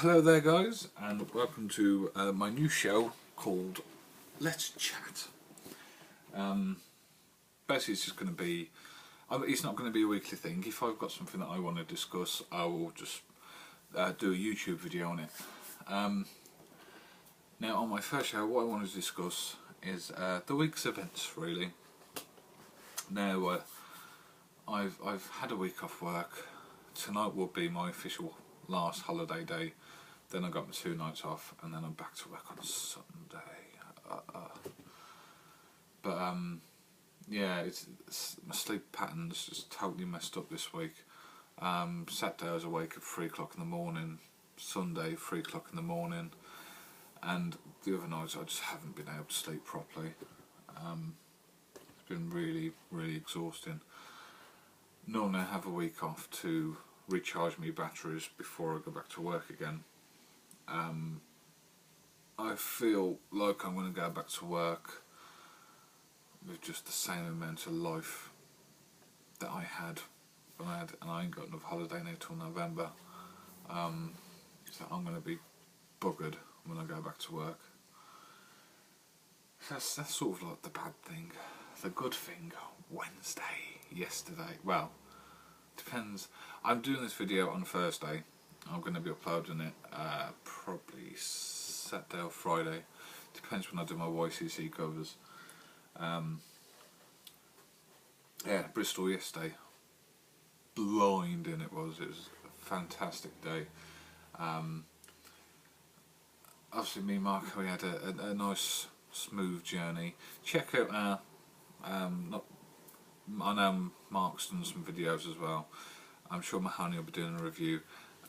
Hello there guys, and welcome to my new show called Let's Chat. Basically it's just going to be, it's not going to be a weekly thing. If I've got something that I want to discuss, I will just do a YouTube video on it. Now on my first show, what I want to discuss is the week's events really. Now I've had a week off work. Tonight will be my official last holiday day. Then I got my 2 nights off, and then I'm back to work on Sunday. Yeah, my sleep pattern's just totally messed up this week. Saturday I was awake at 3 o'clock in the morning. Sunday 3 o'clock in the morning, and the other nights I just haven't been able to sleep properly. It's been really exhausting. Normally I have a week off to recharge my batteries before I go back to work again. I feel like I'm going to go back to work with just the same amount of life that I had when and I ain't got enough holiday now till November. So I'm going to be buggered when I go back to work. That's sort of like the bad thing. The good thing, Wednesday, yesterday, well, depends. I'm doing this video on Thursday. I'm going to be uploading it probably Saturday or Friday. Depends when I do my YCC covers. Yeah, Bristol yesterday. Blinding it was. It was a fantastic day. Obviously me and Mark, we had a nice smooth journey. Check out our, I know Mark's done some videos as well. I'm sure Mahoney will be doing a review,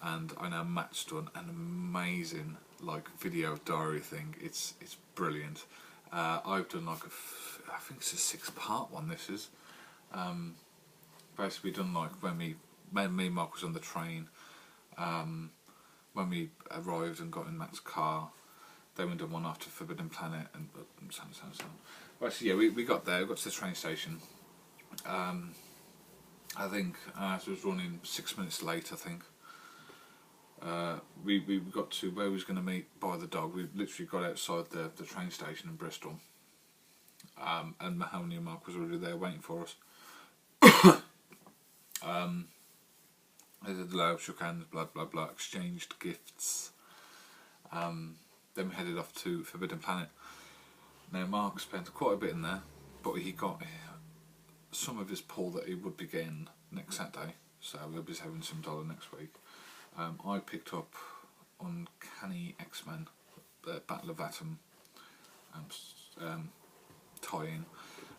and I know Matt's done an amazing video diary thing. It's brilliant. I've done I think it's a 6-part one. This is basically done when me and Mark was on the train. When we arrived and got in Matt's car, then we done one after Forbidden Planet and so on. Right, so yeah, we got there. We got to the train station. I think it was running 6 minutes late. I think we got to where we was going to meet by the dog. We literally got outside the train station in Bristol, and Mahoney and Mark was already there waiting for us. They did the loud, shook hands, blah blah blah, exchanged gifts. Then we headed off to Forbidden Planet. Now Mark spent quite a bit in there, but he got some of his pull that he would be getting next Saturday, so we'll be having some dollar next week. I picked up Uncanny X-Men, Battle of Atom tie-in.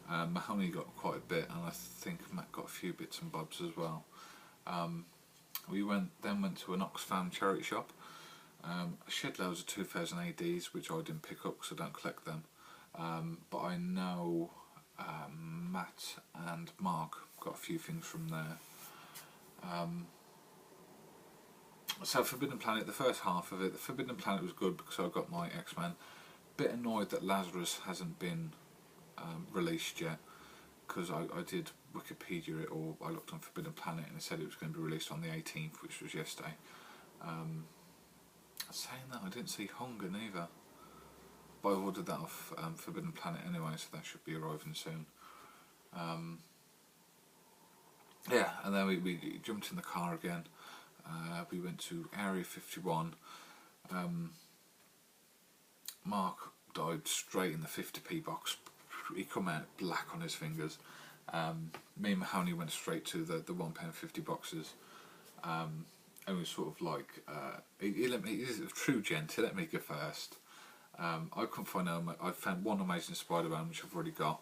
Mahoney got quite a bit, and I think Matt got a few bits and bobs as well. We went to an Oxfam charity shop. I shed loads of 2000 ADs, which I didn't pick up because I don't collect them. But I know Matt and Mark got a few things from there. So Forbidden Planet, the first half of it, the Forbidden Planet was good because I got my X-Men. Bit annoyed that Lazarus hasn't been released yet, because I did Wikipedia it, or I looked on Forbidden Planet and it said it was going to be released on the 18th, which was yesterday. Saying that, I didn't see Hunger neither, but I ordered that off Forbidden Planet anyway, so that should be arriving soon. Yeah, and then we jumped in the car again. We went to Area 51. Mark died straight in the 50p box. He come out black on his fingers. Me and Mahoney went straight to the £1.50 boxes. And we sort of he let me, he's a true gent, he let me go first. I couldn't find I found one Amazing Spider-Man, which I've already got.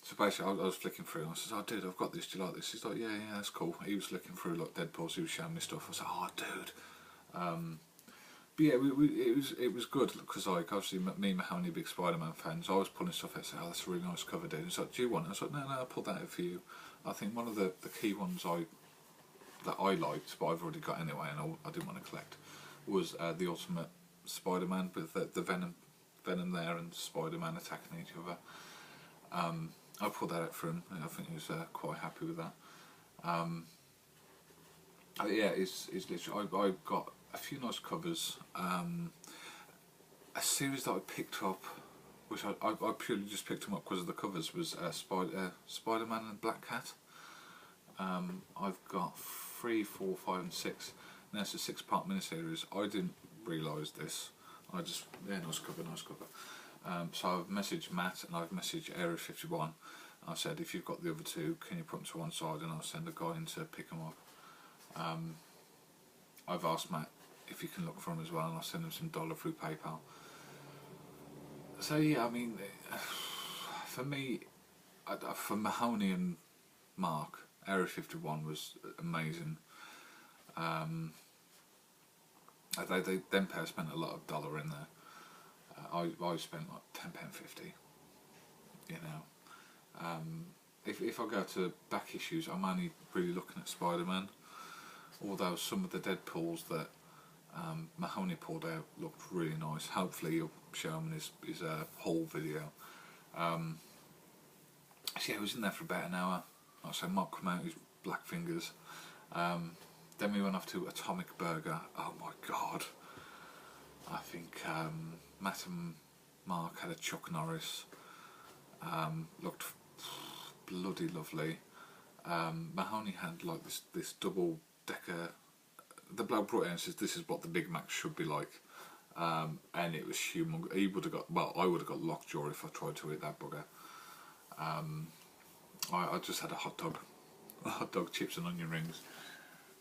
So basically I was flicking through and I said, "Oh dude, I've got this, do you like this?" He's like, yeah, that's cool. He was flicking through Deadpool, so he was showing me stuff. I was like, "Oh dude." But yeah, it was good, because obviously me and Mahoney are big Spider-Man fans. I was pulling stuff out and saying, "Oh, that's a really nice cover, dude." He's like, "Do you want it?" I was like, no, I'll pull that out for you. I think one of the key ones that I liked, but I've already got anyway, and I didn't want to collect, was the Ultimate Spider-Man with the Venom there and Spider-Man attacking each other. I pulled that out for him. I think he was quite happy with that. Yeah, it's literally, I got a few nice covers. A series that I picked up, which I purely just picked them up because of the covers, was Spider-Man and Black Cat. I've got 3, 4, 5 and 6, and that's a 6-part miniseries. I didn't realise this. Nice cover, nice cover. So I've messaged Matt and I've messaged Area 51. I said, if you've got the other 2, can you put them to one side and I'll send a guy in to pick them up. I've asked Matt if he can look for them as well, and I'll send him some dollar through PayPal. So yeah, I mean, for me, for Mahoney and Mark, Area 51 was amazing. Them pair spent a lot of dollar in there. I spent like £10.50. You know, if I go to back issues, I'm only really looking at Spider-Man. Although some of the Deadpools that Mahoney pulled out looked really nice. Hopefully you'll show him his haul video. So yeah, I was in there for about an hour. Like I said, Mark came out with black fingers. Then we went off to Atomic Burger. Oh my god. I think Matt and Mark had a Chuck Norris. Looked bloody lovely. Mahoney had like this double decker. The bloke brought it in and says this is what the Big Mac should be like, and it was humongous. He would have got, well, I would have got lockjaw if I tried to eat that bugger. I just had a hot dog, chips and onion rings.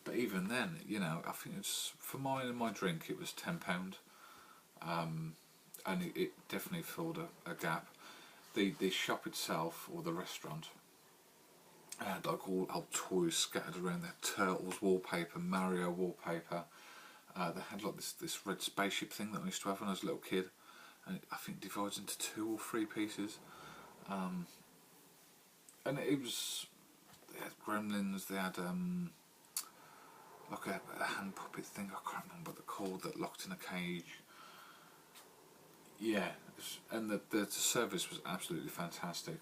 But even then, you know, I think it's for my drink it was £10, and it definitely filled a gap. The shop itself, or the restaurant, had like all old toys scattered around there, Turtles wallpaper, Mario wallpaper. They had like this red spaceship thing that I used to have when I was a little kid, and I think it divides into 2 or 3 pieces. And it was, they had Gremlins, they had like a hand puppet thing, I can't remember what they're called, that locked in a cage. Yeah, and the service was absolutely fantastic.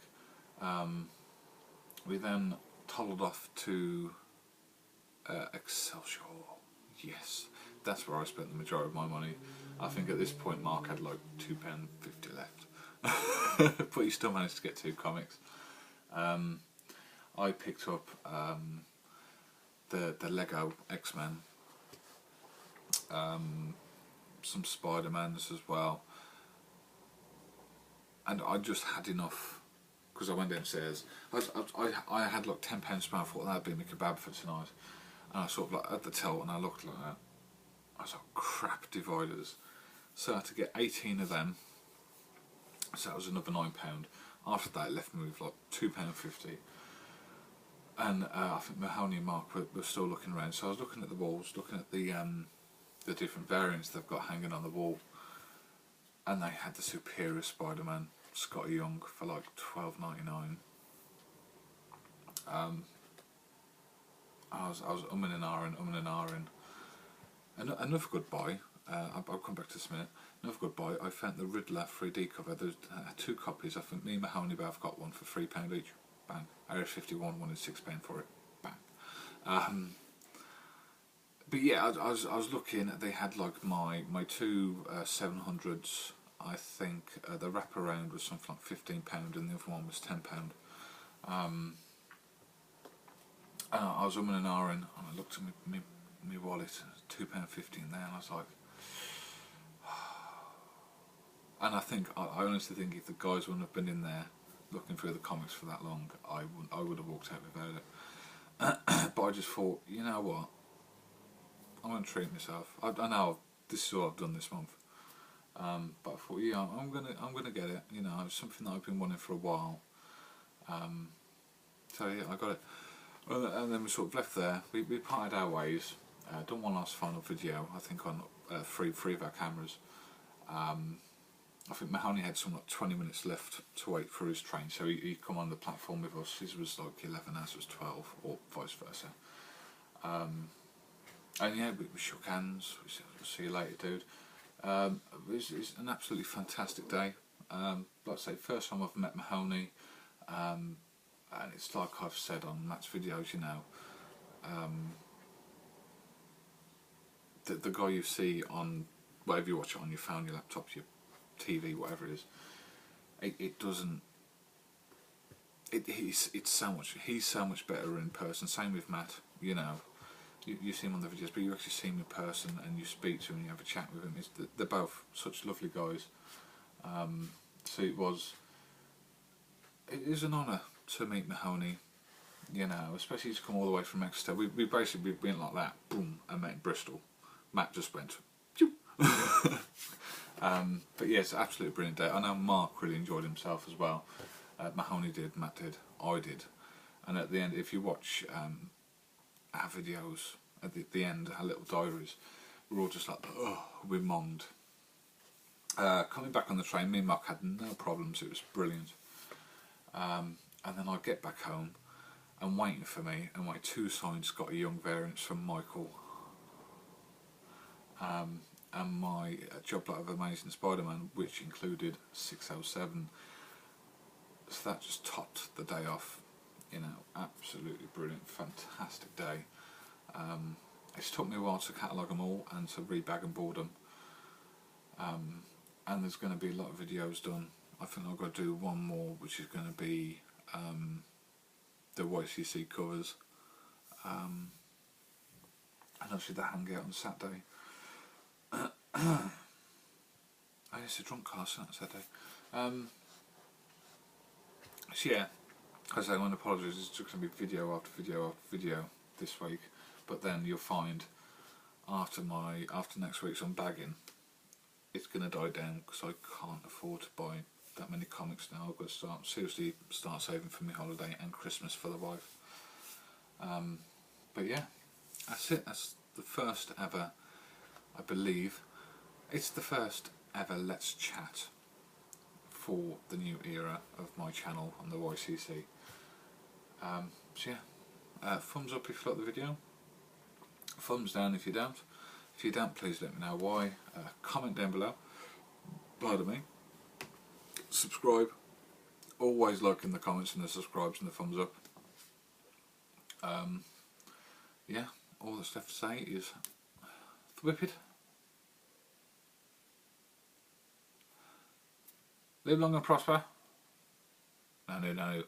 We then toddled off to Excelsior. Yes, that's where I spent the majority of my money. I think at this point Mark had like £2.50 left, but he still managed to get 2 comics. I picked up the Lego X-Men, some Spider-Mans as well, and I just had enough because I went downstairs. I had like £10 spare. I thought that'd be my kebab for tonight, and I sort of like at the till and I looked like that. I was like, crap, dividers. So I had to get 18 of them. So that was another £9. After that, it left me with like £2.50. And I think Mahoney and Mark were still looking around. So I was looking at the walls, looking at the different variants they've got hanging on the wall. And they had the Superior Spider-Man, Scotty Young, for like $12.99. I was umming and ahhing. Another good buy. I'll come back to this in a minute. Another good buy. I found the Riddler 3D cover. There's 2 copies. I think me and Mahoney both got one for £3 each. Bang. Area 51 wanted £6 for it. Bang. But yeah, I was looking. They had like my 2 700s. I think the wraparound was something like £15, and the other one was £10. And I was umming and ahhing, and I looked at my wallet, £2.50 in there, and I was like, and I honestly think if the guys wouldn't have been in there looking through the comics for that long, I would have walked out without it. But I just thought, you know what, I'm going to treat myself. I know this is all I've done this month, but I thought, yeah, I'm gonna get it. You know, it's something that I've been wanting for a while. So yeah, I got it. And then we sort of left there. We parted our ways. Done one last final video, I think on three of our cameras. I think Mahoney had some like 20 minutes left to wait for his train, so he come on the platform with us. His was like 11, ours was 12, or vice versa. And yeah, we shook hands. We said, "We'll see you later, dude." It's an absolutely fantastic day. Like I say, first time I've met Mahoney, and it's like I've said on Matt's videos, you know, the guy you see on whatever you watch it on, your phone, your laptop, your TV, whatever it is, it doesn't. It's so much. He's so much better in person. Same with Matt. You know, you see him on the videos, but you actually see him in person and you speak to him and you have a chat with him. They're both such lovely guys. So it is an honour to meet Mahoney. You know, especially to come all the way from Exeter. We basically went like that, boom, and met in Bristol. Matt just went. But yeah, it's absolutely brilliant day. I know Mark really enjoyed himself as well. Mahoney did, Matt did, I did. And at the end, if you watch our videos, at the end, our little diaries, we're all just like, oh, we're monged. Coming back on the train, me and Mark had no problems, it was brilliant. And then I get back home, and waiting for me, and my 2 Signs Scotty Young variants from Michael. And my Job Lot of Amazing Spider-Man, which included 607. So that just topped the day off. You know, absolutely brilliant, fantastic day. It's took me a while to catalogue them all and to rebag and board them. And there's going to be a lot of videos done. I think I've got to do one more, which is going to be the YCC covers. And obviously the hangout on Saturday. Oh, it's a drunk car Saturday. So yeah, as I want to apologise, it's just going to be video after video after video this week. But then you'll find after next week's unbagging, it's going to die down because I can't afford to buy that many comics now. I've got to seriously start saving for my holiday and Christmas for the wife. But yeah, that's it. That's the first ever, I believe, it's the first ever Let's Chat for the new era of my channel on the YCC. So yeah, thumbs up if you like the video, thumbs down if you don't. If you don't, please let me know why. Comment down below. Pardon me. Subscribe. Always liking the comments and the subscribes and the thumbs up. Yeah, all that's left to say is whipped. Live long and prosper. No.